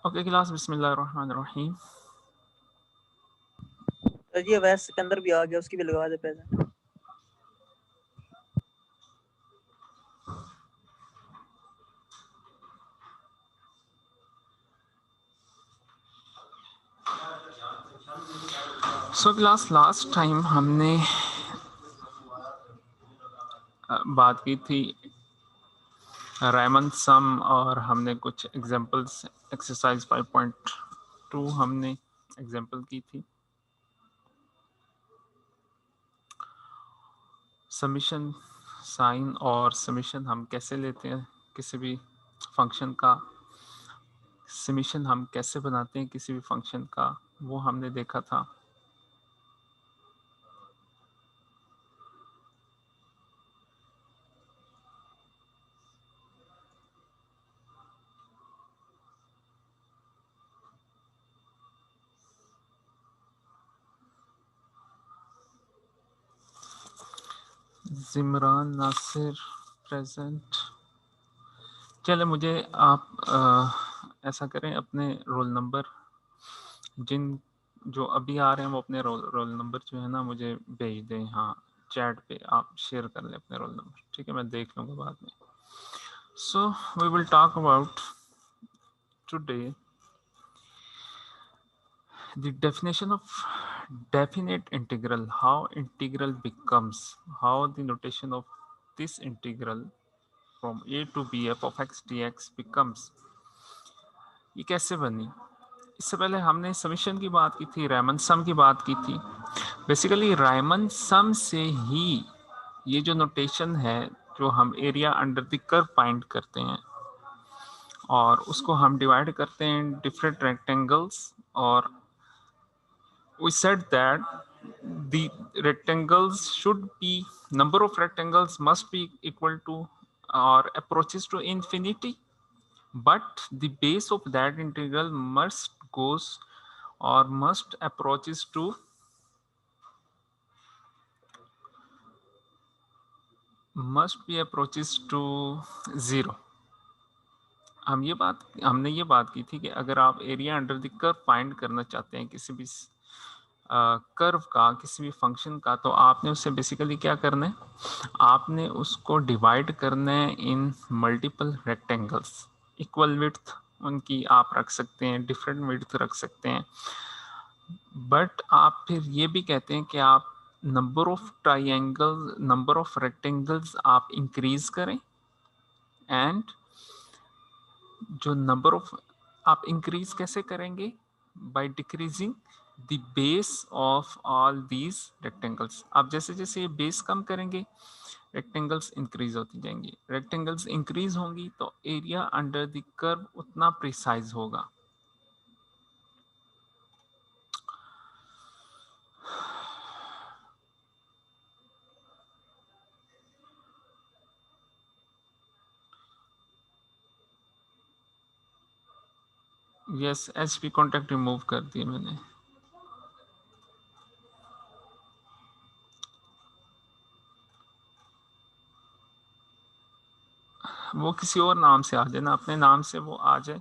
Okay class, बिस्मिल्लाहिर्रहमानिर्रहीम। तो जी अवैस सिकंदर भी आ गया, उसकी भी लगवा दे पहले। सो क्लास, लास्ट टाइम हमने बात की थी रायमन सम, और हमने कुछ एग्जांपल्स एक्सरसाइज 5.2 हमने एग्जांपल की थी। समीशन साइन और समीशन हम कैसे लेते हैं किसी भी फंक्शन का, समीशन हम कैसे बनाते हैं किसी भी फंक्शन का, वो हमने देखा था। जिमरान नासिर प्रेजेंट। चले, मुझे आप ऐसा करें, अपने रोल नंबर जिन जो अभी आ रहे हैं वो अपने रोल नंबर जो है ना मुझे भेज दें। हाँ, चैट पे आप शेयर कर लें अपने रोल नंबर, ठीक है? मैं देख लूँगा बाद में। So we will talk about today the definition of definite integral, how integral becomes, how the notation of this integral from a to b f of x dx becomes, ये कैसे बनी। इससे पहले हमने समीशन की बात की थी, रायमन सम की बात की थी। बेसिकली रायमन सम से ही ये जो नोटेशन है, जो हम area under the curve find करते हैं और उसको हम डिवाइड करते हैं डिफरेंट रेक्टेंगल्स, और we said that the rectangles should be, number of rectangles must be equal to or approaches to infinity, but the base of that integral must goes or must approaches to zero। हमने ये बात की थी कि अगर आप area under the curve find करना चाहते हैं किसी भी कर्व का, किसी भी फंक्शन का, तो आपने उससे बेसिकली क्या करना है, आपने उसको डिवाइड करना है इन मल्टीपल रेक्टेंगल्स। इक्वल विड्थ उनकी आप रख सकते हैं, डिफरेंट विड्थ रख सकते हैं, बट आप फिर ये भी कहते हैं कि आप number of triangle, number of rectangles आप इंक्रीज करें, एंड जो नंबर ऑफ आप इंक्रीज कैसे करेंगे, by decreasing the base of all these rectangles. आप जैसे जैसे ये बेस कम करेंगे, रेक्टेंगल्स इंक्रीज होती जाएंगी, रेक्टेंगल्स इंक्रीज होंगी तो एरिया अंडर द कर्व उतना प्रिसाइज होगा। यस, एचपी कॉन्टैक्ट रिमूव कर दिए मैंने। वो किसी और नाम से आ जाए ना, अपने नाम से वो आ जाए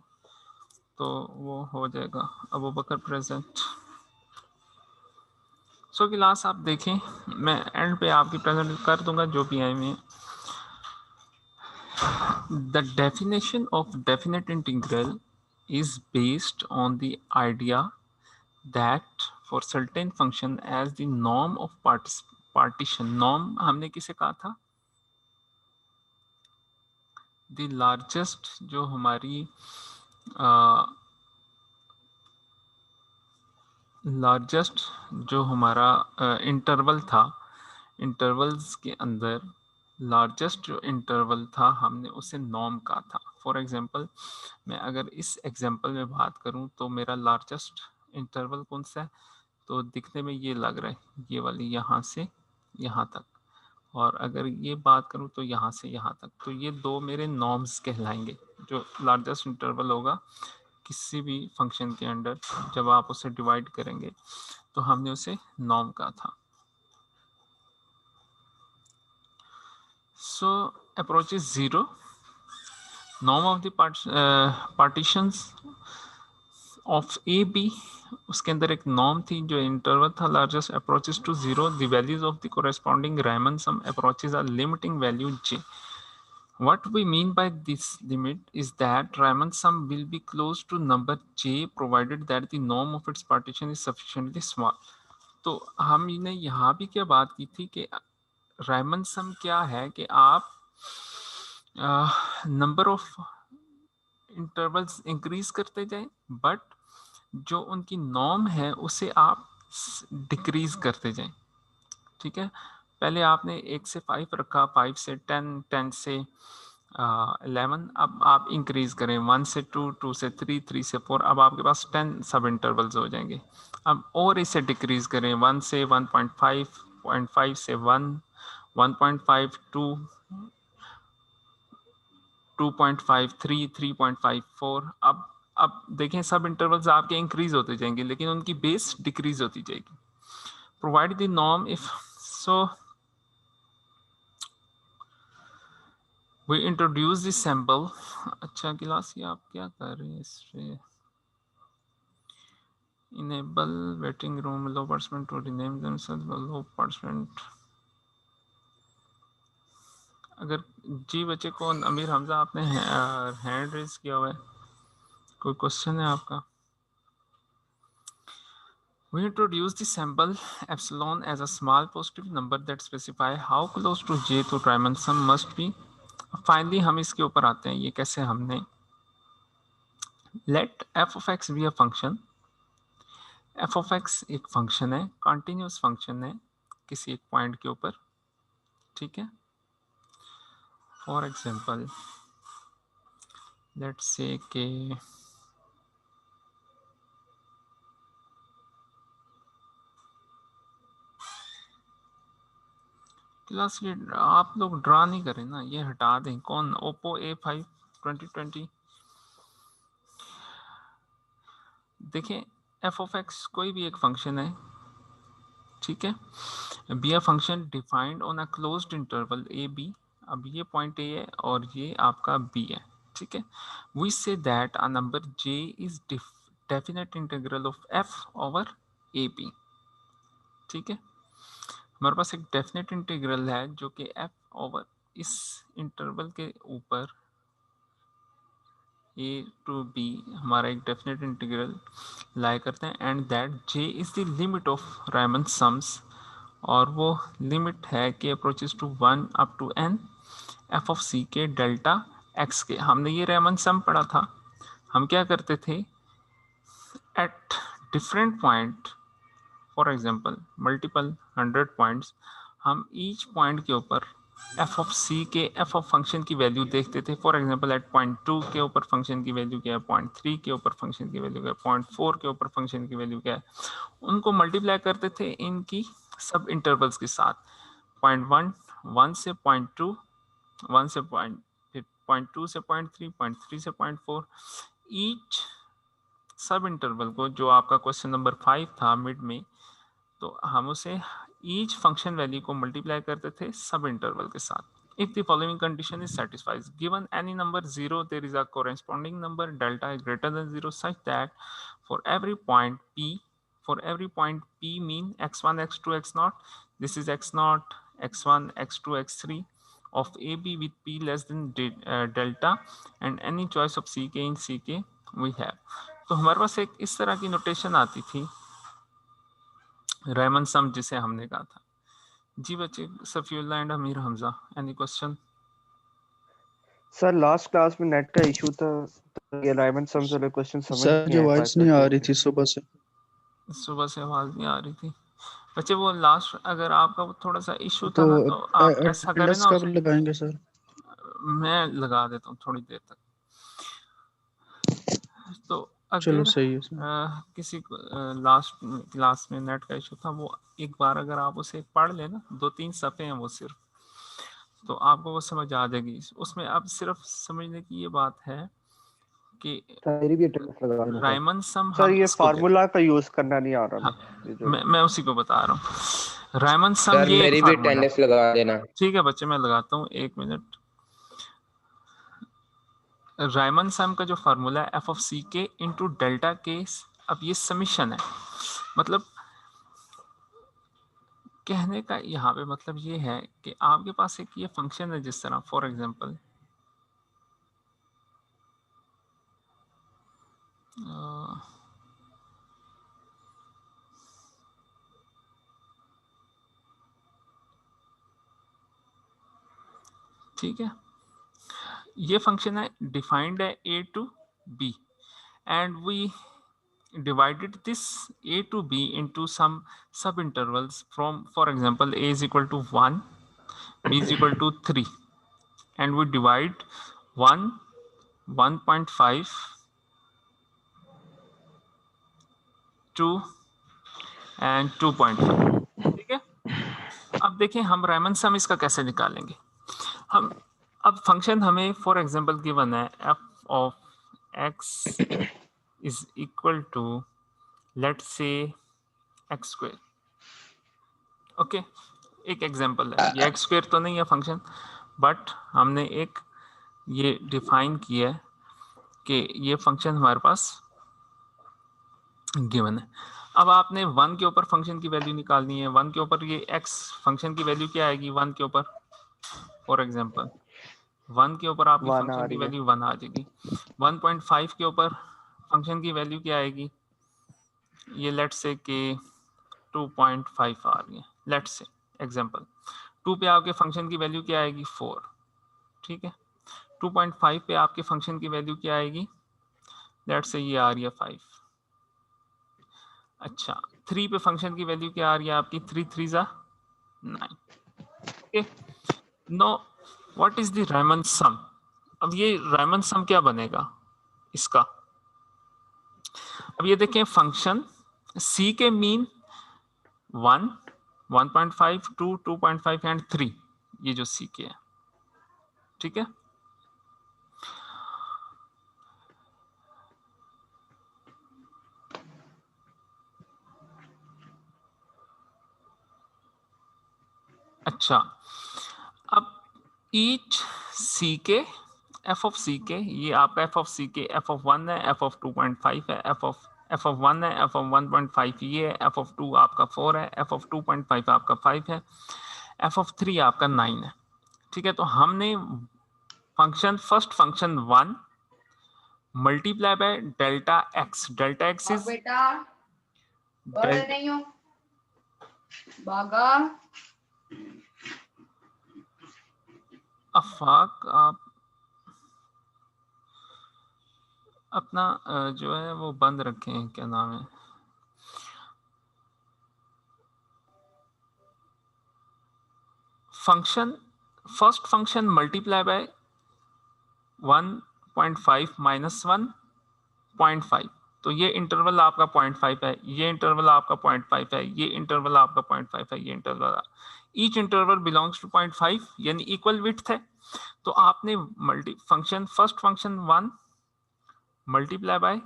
तो वो हो जाएगा। अबू बकर प्रेजेंट। सो क्लास आप देखें, मैं एंड पे आपकी प्रेजेंट कर दूंगा जो भी आए में। The definition of definite integral is based on the idea that for certain function as the norm of partition, norm हमने किसे कहा था, the largest जो हमारी लार्जेस्ट जो हमारा इंटरवल था, इंटरवल्स के अंदर लार्जेस्ट जो इंटरवल था हमने उसे नॉर्म कहा था। फॉर एग्जांपल, मैं अगर इस एग्जांपल में बात करूं तो मेरा लार्जेस्ट इंटरवल कौन सा है, तो दिखने में ये लग रहा है, ये वाली यहाँ से यहाँ तक, और अगर ये बात करूं तो यहाँ से यहाँ तक, तो ये दो मेरे नॉर्म्स कहलाएंगे। जो लार्जेस्ट इंटरवल होगा किसी भी फंक्शन के अंडर, जब आप उसे डिवाइड करेंगे तो हमने उसे नॉर्म कहा था। So approach is zero, norm of the partitions of A B, उसके अंदर एक नॉर्म थी जो इंटरवल था largest approaches to zero, the values of the corresponding Riemann sum approaches are limiting value j. What we mean by this limit is that Riemann sum will be close to number j provided that the norm of its partition is sufficiently small. तो हमने यहाँ भी क्या बात की थी कि Riemann सम क्या है कि आप नंबर ऑफ इंटरवल्स इंक्रीज करते जाएं, बट जो उनकी नॉर्म है उसे आप डिक्रीज करते जाएं। ठीक है, पहले आपने 1 से 5 रखा, 5 से 10, 10 से 11, अब आप इंक्रीज करें 1 से 2, 2 से 3, 3 से 4, अब आपके पास 10 सब इंटरवल्स हो जाएंगे। अब और इसे डिक्रीज करें 1 से 1.5, 0.5 से 1, 1.5, 2, 2.5, 3, 3.54। अब देखें सब इंटरवल्स आपके इंक्रीज होते जाएंगे लेकिन उनकी बेस डिक्रीज होती जाएगी। Provide the norm if so we introduce this sample. अच्छा क्लास, ये आप क्या कर रहे हैं इस पे? Enable waiting room allow participant to rename themselves allow participant. अगर जी बच्चे को अमीर हमजा आपने हैंड रेज किया हुआ है, कोई क्वेश्चन है आपका? We introduce the sample epsilon as a small positive number that specify how close to j to Riemann sum must be. Finally हम इसके ऊपर आते हैं, ये कैसे हमने let f of x be a function. f of x एक function है, कंटिन्यूस फंक्शन है किसी एक पॉइंट के ऊपर, ठीक है। फॉर एग्जांपल लेट्स से के क्लास, ये आप लोग ड्रा नहीं करें ना, ये हटा दें। कौन? Oppo A5 2020। देखें f of x कोई भी एक फंक्शन है, ठीक है, be a function defined on a closed interval A B. अब ये पॉइंट ए है और ये आपका बी है, ठीक है। We say that a number j is definite integral of f over A B, ठीक है। हमारे पास एक डेफिनेट इंटीग्रल है जो कि f ओवर इस इंटरवल के ऊपर a टू b हमारा एक डेफिनेट इंटीग्रल लाई करते हैं, and that j is the limit of Riemann sums, और वो लिमिट है कि approaches to 1 up to n f of c के डेल्टा x के। हमने ये रायमन सम पढ़ा था। हम क्या करते थे, at different point, for example multiple 100 points, हम ईच पॉइंट के ऊपर f ऑफ c के f ऑफ फंक्शन की वैल्यू देखते थे। फॉर एग्जांपल एट पॉइंट 2 के ऊपर फंक्शन की वैल्यू क्या है, पॉइंट 3 के ऊपर फंक्शन की वैल्यू क्या है, पॉइंट 4 के ऊपर फंक्शन की वैल्यू क्या है, उनको मल्टीप्लाई करते थे इनकी सब इंटरवल्स के साथ। पॉइंट 1, 1 से पॉइंट 2, 1 से पॉइंट, फिर पॉइंट 2 से पॉइंट 3, पॉइंट 3 से पॉइंट 4। ईच सब इंटरवल को, जो आपका क्वेश्चन नंबर 5 था मिड में, तो हम उसे ईच फंक्शन वैल्यू को मल्टीप्लाई करते थे सब इंटरवल के साथ। If the following condition is satisfied, given any number 0, there is a corresponding number delta is greater than 0 such that for every point p mean x1 x2 x0, this is x0 x1 x2 x3 of ab with p less than delta and any choice of ck in ck we have। तो हमारे पास एक इस तरह की notation आती थी Riemann सम, जिसे हमने कहा था। जी बच्चे, Safiullah and Amir Hamza, any question? Sir last class में नेट का इशू था, तो ये रायमन सम वाले क्वेश्चन समझ सर नहीं जो आ वॉइस पाए नहीं आ थे। रही थी सुबह से आवाज नहीं आ रही थी बच्चे। वो लास्ट, अगर आपका वो थोड़ा सा इशू था तो ना, तो आप ऐसा करें अटेंडेंस ना, कब उसे लगाएंगे सर? मैं लगा देता हूँ थोड़ी देर तक। तो चलो अगर सही है सर। किसी को लास्ट क्लास में नेट का इशू था, वो एक बार अगर आप उसे पढ़ लेना, 2-3 सफ़े हैं वो सिर्फ, तो आपको वो समझ आ जाएगी। उसमें अब सिर्फ समझने की ये बात है कि मेरी भी अटेंडेंस लगा देना रायमन सम सर। हम ये इसको कहते फार्मूला का यूज करना नहीं आ रहा हैं। ये जो मैं उसी को बता रहा हूँ। रायमन सम सर ये एक मेरी भी फार्मूला, अटेंडेंस लगा देना। ठीक है बच्चे, मैं लगाता हूँ 1 मिनट। रायमन सम का जो फार्मूला है एफ ऑफ सी के इंटू डेल्टा के, अब ये समीशन है, मतलब कहने का यहाँ पे मतलब ये है कि आपके पास एक ये फंक्शन है, जिस तरह फॉर एग्जांपल ठीक है, ये फंक्शन है डिफाइंड है a to b and we divided this a to b into some sub intervals from, for example, a is equal to 1, b is equal to 3, and we divide 1, 1.5, 2 and 2.5। ठीक है, अब देखें हम Riemann सम इसका कैसे निकालेंगे। हम अब फंक्शन हमें फॉर एग्जांपल गिवन है f of x is equal to let's say X square. Okay, एक एग्जांपल है, ये एक्स स्क्वायर तो नहीं है फंक्शन, बट हमने एक ये डिफाइन किया है कि ये फंक्शन हमारे पास गिवन है। अब आपने 1 के ऊपर फंक्शन की वैल्यू निकालनी है। 1 के ऊपर ये x फंक्शन की वैल्यू क्या आएगी 1 के ऊपर, फॉर एग्जांपल 1 के ऊपर आपकी 1 आ फंक्शन की रही है। वैल्यू 1 आ जाएगी। 1.5 के ऊपर फंक्शन की वैल्यू क्या आएगी, ये लेट्स से कि 2.5 आ रही है, लेट्स से एग्जांपल। 2 पे आपके फंक्शन की वैल्यू क्या आएगी 4, ठीक है। 2.5 पे आपके फंक्शन की वैल्यू क्या आएगी, लेट्स से ये आ रही है 5। अच्छा, 3 पे फंक्शन की वैल्यू क्या आ रही है आपकी, 3 3 जा 9। Okay, no what is the Riemann sum. अब ये रायमन सम क्या बनेगा इसका, अब ये देखें फंक्शन c के मीन 1, 1.5, 2, 2.5 एंड 3, ये जो c के है, ठीक है। अच्छा, अब ईच सी के एफ ऑफ सी के, ये आपका एफ ऑफ सी के एफ ऑफ 1 है, एफ ऑफ 2.5 है, एफ ऑफ 1 है, एफ ऑफ 1.5 ये है, एफ ऑफ 2 आपका 4 है, एफ ऑफ 2.5 आपका 5 है, एफ ऑफ 3 आपका 9 है। ठीक है, तो हमने function first function 1 multiply by delta x, delta x is बेटा बड़े नहीं हो बागा अफाक, आप अपना जो है वो बंद रखें, क्या नाम है, function first function multiply by 1.5 minus 1.5, तो ये इंटरवल आपका 0.5 है, ये इंटरवल आपका 0.5 है, ये इंटरवल आपका 0.5 है, ये interval, each interval belongs to 0.5 यानी इक्वल विड्थ है। तो आपने function first function 1 multiply by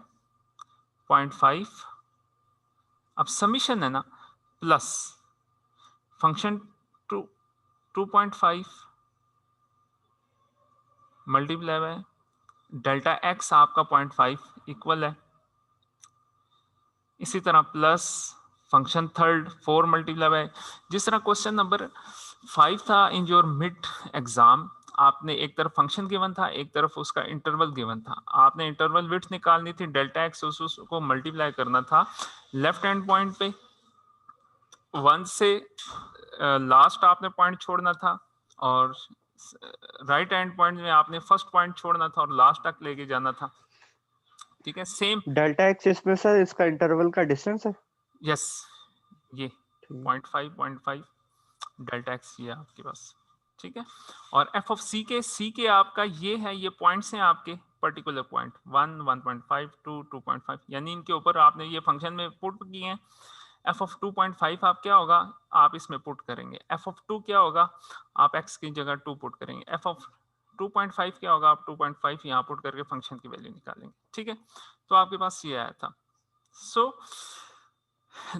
0.5, अब समीशन है ना, plus function 2.5 multiply by delta X आपका 0.5 इक्वल है, इसी तरह plus function third 4 multiply by, जिस तरह क्वेश्चन नंबर 5 था इन योर मिड एग्जाम, आपने एक तरफ फंक्शन गिवन था, एक तरफ उसका इंटरवल गिवन था, आपने इंटरवल विड्थ निकालनी थी, डेल्टा एक्स उसको मल्टीप्लाई करना था लेफ्ट हैंड पॉइंट पे 1 से लास्ट आपने पॉइंट छोड़ना था, और राइट हैंड पॉइंट में आपने फर्स्ट पॉइंट छोड़ना था और लास्ट तक लेके जाना था। ठीक है, सेम डेल्टा एक्स इसमें सर इसका इंटरवल का डिस्टेंस है। यस, ये 0.5 डेल्टा एक्स ये आपके पास, ठीक है। और एफ ऑफ सी के आपका ये है, ये पॉइंट्स हैं आपके पर्टिकुलर पॉइंट 1, 1.5, 2, 2.5, यानी इनके ऊपर आपने ये फंक्शन में पुट किए हैं। एफ ऑफ 2.5 आप क्या होगा, आप इसमें पुट करेंगे, एफ ऑफ 2 क्या होगा, आप एक्स की जगह 2 पुट करेंगे, एफ ऑफ 2.5 क्या होगा, आप 2.5 यहाँ पुट करके फंक्शन की वैल्यू निकालेंगे। ठीक है, तो आपके पास ये आया था। सो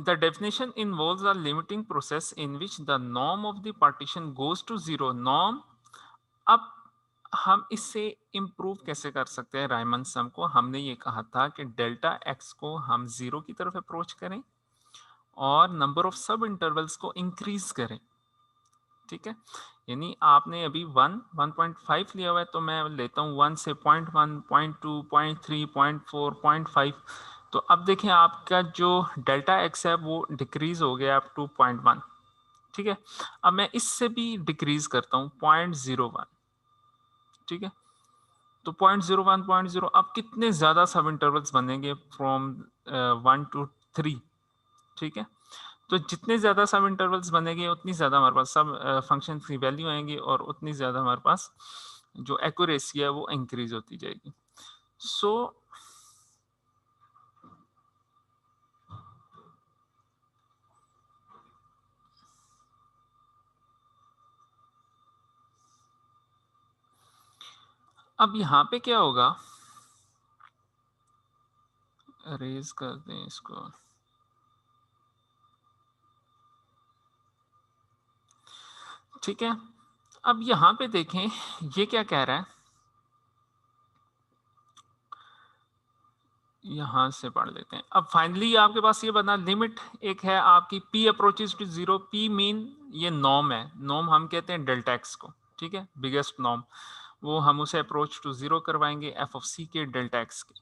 the definition involves a limiting process in which the norm of the partition goes to 0. norm, अब हम इससे इम्प्रूव कैसे कर सकते हैं रायमन सम को? हमने ये कहा था कि डेल्टा एक्स को हम 0 की तरफ अप्रोच करें और नंबर ऑफ सब इंटरवल्स को इंक्रीज करें। ठीक है, यानी आपने अभी 1.5 लिया हुआ है, तो मैं लेता हूँ 1 से 0.1, 0.2, 0.3, 0.4, 0.5। तो अब देखें आपका जो डेल्टा एक्स है वो डिक्रीज हो गया अप टू 0.1। ठीक है, अब मैं इससे भी डिक्रीज करता हूँ 0.01। ठीक है, तो 0.01, 0.0, अब कितने ज्यादा सब इंटरवल्स बनेंगे फ्रॉम 1 to 3। ठीक है, तो जितने ज़्यादा सब इंटरवल्स बनेंगे उतनी ज़्यादा हमारे पास सब फंक्शन की वैल्यू आएंगी और उतनी ज़्यादा हमारे पास जो एक्यूरेसी है वो इंक्रीज होती जाएगी। सो अब यहाँ पे क्या होगा, रेज कर दें इसको। ठीक है, अब यहाँ पे देखें ये क्या कह रहा है, यहां से पढ़ लेते हैं। अब फाइनली आपके पास ये बना लिमिट एक है आपकी p approaches to 0। p mean ये नॉर्म है, नॉर्म हम कहते हैं डेल्टा एक्स को। ठीक है, बिगेस्ट नॉर्म, वो हम उसे अप्रोच टू 0 करवाएंगे एफ ऑफ सी के डेल्टा एक्स के।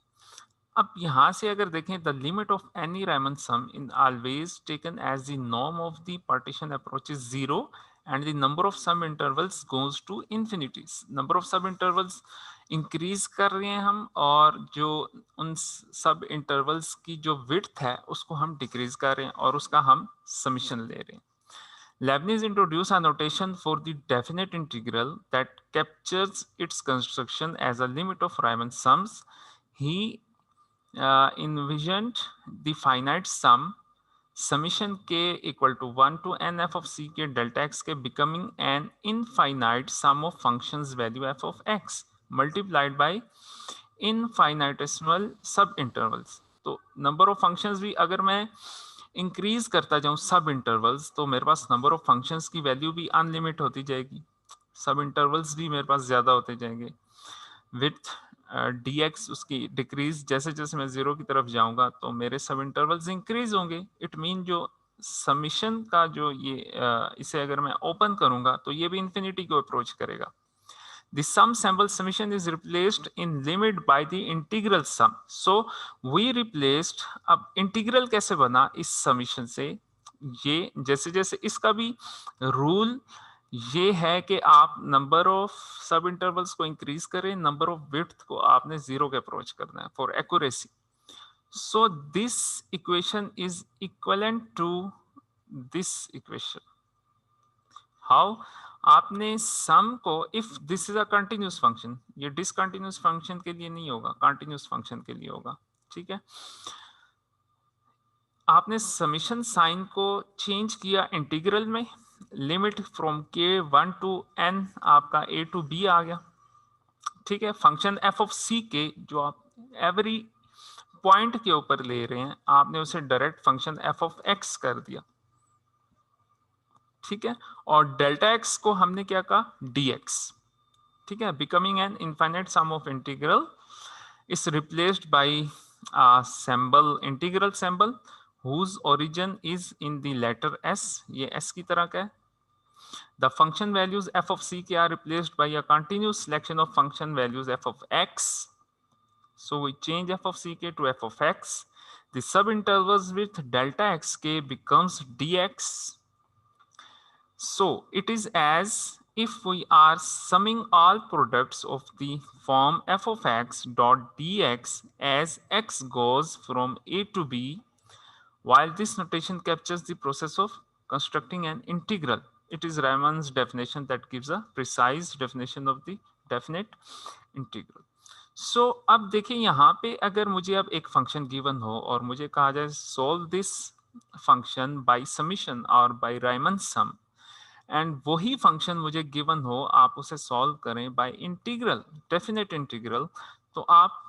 अब यहां से अगर देखें, the limit of any Riemann sum in always taken as the norm of the partition approaches 0 and the number of sum intervals goes to infinity. Number of sub intervals increase कर रहे हैं हम, और जो उन सब इंटरवल्स की जो विड्थ है उसको हम डिक्रीज कर रहे हैं और उसका हम समीशन ले रहे हैं। Leibniz introduced a notation for the definite integral that captures its construction as a limit of Riemann sums. He envisioned the finite sum summation k equal to 1 to n f of c के delta x के becoming an infinite sum of functions value f of x multiplied by infinitesimal sub intervals। तो number of functions भी अगर मैं increase करता जाऊं सब intervals, तो मेरे पास नंबर ऑफ फंक्शंस की वैल्यू भी अनलिमिट होती जाएगी, सब इंटरवल्स भी मेरे पास ज्यादा होते जाएंगे। विथ dx उसकी डिक्रीज, जैसे जैसे मैं 0 की तरफ जाऊंगा तो मेरे सब इंटरवल्स इंक्रीज होंगे। इट मीन जो समीशन का जो ये इसे अगर मैं ओपन करूंगा तो ये भी इंफिनिटी को अप्रोच करेगा। The sum sample summation is replaced in limit by the integral sum. So we replaced, अब इंटीग्रल कैसे बना इस समीशन से, ये जैसे जैसे इसका भी रूल ये है कि आप नंबर ऑफ सब इंटरवल्स को इंक्रीज करें, नंबर ऑफ विड्थ को आपने 0 के अप्रोच करना है for accuracy. So this equation is equivalent to this equation. How, आपने सम को, if this is a continuous function, ये डिसकंटिन्यूस फंक्शन के लिए नहीं होगा, कंटिन्यूस फंक्शन के लिए होगा। ठीक है, आपने समीशन साइन को चेंज किया इंटीग्रल में, लिमिट फ्रॉम के 1 टू n आपका a टू b आ गया। ठीक है, फंक्शन f ऑफ c के जो आप एवरी पॉइंट के ऊपर ले रहे हैं आपने उसे direct function f of x कर दिया। ठीक है, और डेल्टा एक्स को हमने क्या कहा, dx। ठीक है, becoming an infinite sum of integral is replaced by a symbol, integral symbol whose origin is in the letter s, ये s की तरह का है। The function values f of c के are replaced by a continuous selection of function values f of x, so we change f of c k to f of x। The subintervals with delta x k becomes dx, so it is as if we are summing all products of the form f of x dot dx as x goes from a to b, while this notation captures the process of constructing an integral. It is Riemann's definition that gives a precise definition of the definite integral. So अब देखिए यहाँ पे अगर मुझे अब एक function given हो और मुझे कहा जाए solve this function by summation और by Riemann sum, एंड वही फंक्शन मुझे गिवन हो आप उसे सॉल्व करें बाय इंटीग्रल, डेफिनेट इंटीग्रल, तो आप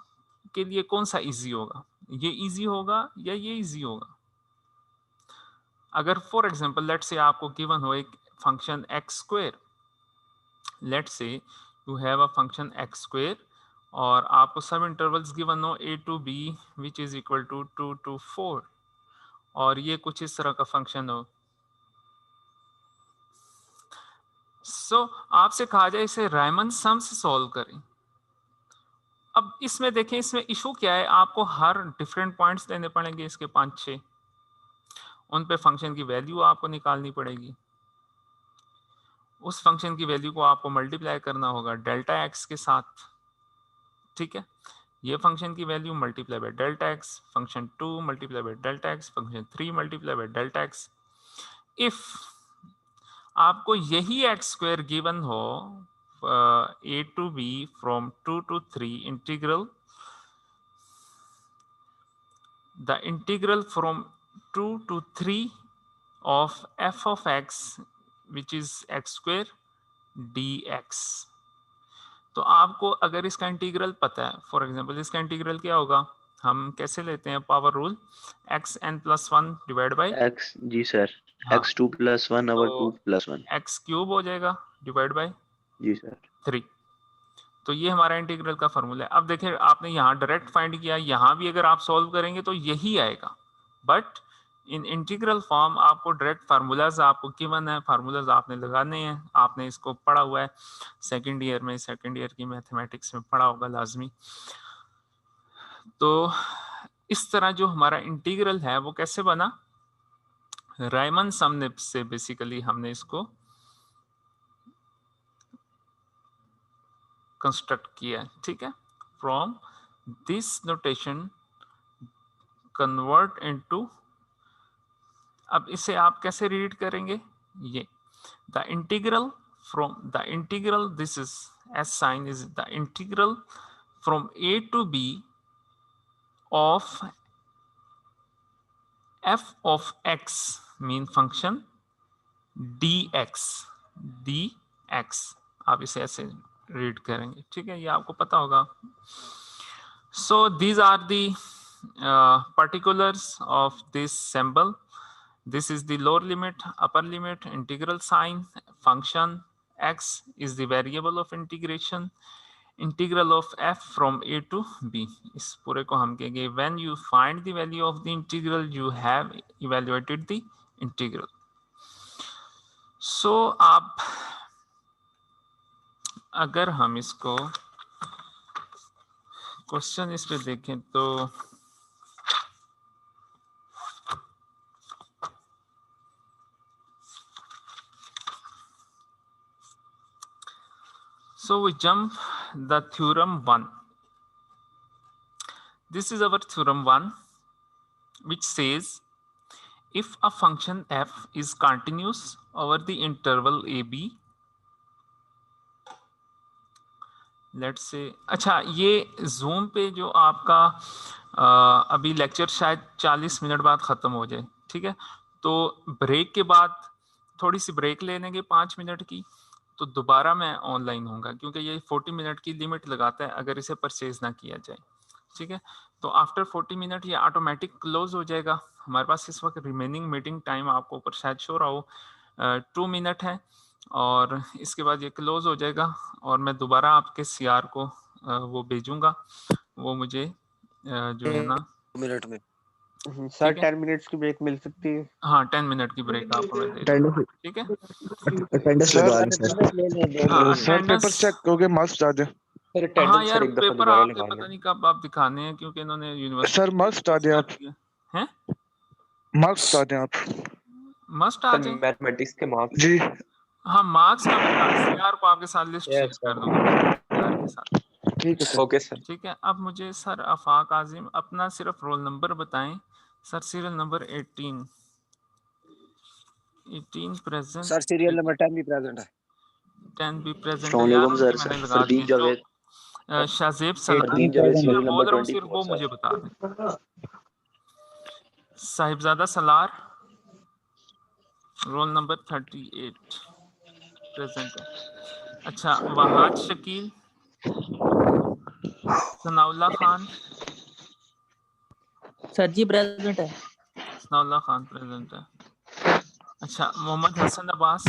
के लिए कौन सा इजी होगा, ये इजी होगा या ये इजी होगा? अगर फॉर एग्जांपल लेट से आपको गिवन हो एक function X square, let say you have a function X square और आपको सब इंटरवल्स गिवन हो a to b which is equal to 2 to 4 और ये कुछ इस तरह का फंक्शन हो। सो आपसे कहा जाए इसे रायमन सम से सॉल्व करें। अब इसमें देखें, इसमें इशू क्या है, आपको हर डिफरेंट पॉइंट्स देने पड़ेंगे इसके 5-6, उन पे फंक्शन की वैल्यू आपको निकालनी पड़ेगी, उस फंक्शन की वैल्यू को आपको मल्टीप्लाई करना होगा डेल्टा एक्स के साथ, ठीक है। ये फंक्शन की value multiply by delta x, function 2 multiply by delta x, function 3 multiply by delta x. If आपको यही एक्स स्क्वायर गिवन हो a to b from 2 to 3 integral, the integral from 2 to 3 of f of x which is x square dx। तो आपको अगर इसका integral पता है, for example इसका इंटीग्रल क्या होगा, हम कैसे लेते हैं power rule, X N plus one divide by X, जी सर, हाँ एक्स 2+1 तो ओवर 2+1, एक्स क्यूब हो जाएगा डिवाइड बाई जी सर। 3। तो ये हमारा इंटीग्रल का फॉर्मूला है। अब देखिए आपने यहाँ डायरेक्ट फाइंड किया, यहाँ भी अगर आप सॉल्व करेंगे तो यही आएगा, बट इन इंटीग्रल फॉर्म आपको डायरेक्ट फार्मूलाज आपको गिवन है, फार्मूलाज आपने लगाने हैं, आपने इसको पढ़ा हुआ है सेकंड ईयर में, सेकंड ईयर की मैथमेटिक्स में पढ़ा होगा लाजमी। तो इस तरह जो हमारा इंटीग्रल है वो कैसे बना, रायमन सम से बेसिकली हमने इसको कंस्ट्रक्ट किया है, ठीक है। From this notation convert into, अब इसे आप कैसे रीड करेंगे, ये the integral from the integral, this is S sign is the integral from a to b of f of x mean function dx, आप इसे ऐसे रीड करेंगे, ठीक है, ये आपको पता होगा। So these are the particulars of this symbol. This is the lower limit, upper limit, integral sign, function x is the variable of integration, integral of f from a to b। इस पूरे को हम कहेंगे when you find the value of the integral you have evaluated the integral। so आप अगर हम इसको question इस पे देखें तो so we jump the theorem 1. This is our theorem 1 which says if a function f is continuous over the interval ab, let's say, अच्छा ये जूम पे जो आपका अभी लेक्चर शायद 40 मिनट बाद ख़त्म हो जाए, ठीक है, तो ब्रेक के बाद थोड़ी सी ब्रेक ले लेंगे 5 मिनट की, तो दोबारा मैं ऑनलाइन होऊंगा क्योंकि ये 40 मिनट की लिमिट लगाता है अगर इसे परचेज ना किया जाए, ठीक है। तो आफ्टर 40 मिनट ये ऑटोमेटिक क्लोज हो जाएगा। हमारे पास इस वक्त रिमेनिंग मीटिंग टाइम आपको ऊपर शायद शो रहा हो 2 मिनट है और इसके बाद ये क्लोज हो जाएगा और मैं दोबारा आपके सीआर को वो भेजूंगा, वो मुझे जो है ना मिनट में सर 10 मिनट्स की ब्रेक मिल सकती है। हाँ 10 मिनट की ब्रेक आपको मैं दे दूंगा, ठीक है। अटेंडेंस लगा लें सर। हाँ सर पेपर attendance- चेक होके मार्क्स डाल दें। हाँ यार पेपर आपके पता नहीं कब आप दिखाने हैं क्योंकि इन्होंने यूनिवर्सिटी सर मार्क्स डाल दें आप, हैं, मार्क्स डाल दें आप। मस्ट आ जाए मैथमेटिक्स के मार्क्स जी हाँ मार्क्स का मैं सीआर को आपके साथ लिस्ट शेयर कर दूंगा CR के साथ, ठीक है सर। Okay sir. ठीक है। अब मुझे सर आफाक आजिम अपना सिर्फ रोल नंबर बताएं sir, serial number 18 present sir serial number 10 भी प्रेजेंट है। 10 भी प्रेजेंट है अस्सलाम यार, वालेकुम उनकी सर। मैंने लगा फरदीन दी जो जावेद, शाहजेब फरदीन जावेद सलार सीरियल बोल नंबर रहा हूँ, सिर्फ 24 वो सर। मुझे बता दें। Sahibzada Salar roll number 38 present है। अच्छा वहाद शकील, सनाउल्लाह खान, सर जी प्रेजेंट है। सनाउल्लाह खान प्रेजेंट है। अच्छा Mohammad Hasan Abbas,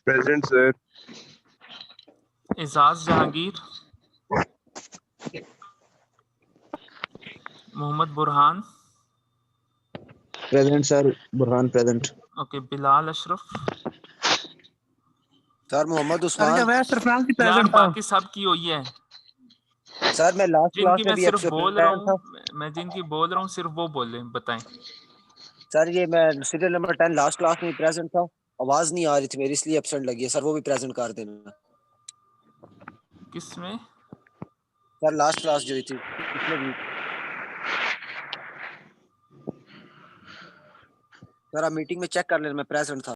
present sir. Ejaz Jahangir, Mohammad Burhan, Present, sir. Burhan present. Okay, Bilal Ashraf. Sir Mohammad sir Usman. जब सरफराज की यार प्रेजेंट था बाकी सब की हुई है, सर मैं लास्ट क्लास जिनकी में मैं भी सिर्फ बोल रहा एब्सेंट था। हूँ, मैं जिनकी बोल रहा हूँ सिर्फ वो बोले, बताएं। सर ये मैं सीरियल नंबर 10 लास्ट क्लास में प्रेजेंट था। आवाज नहीं आ रही थी मेरी, इसलिए एब्सेंट लगी है। सर वो भी प्रेजेंट कर देना। किसमें? सर लास्ट क्लास जो हुई थी पिछले वीक। सर आप मीटिंग में चेक कर लेना, मैं प्रेजेंट था।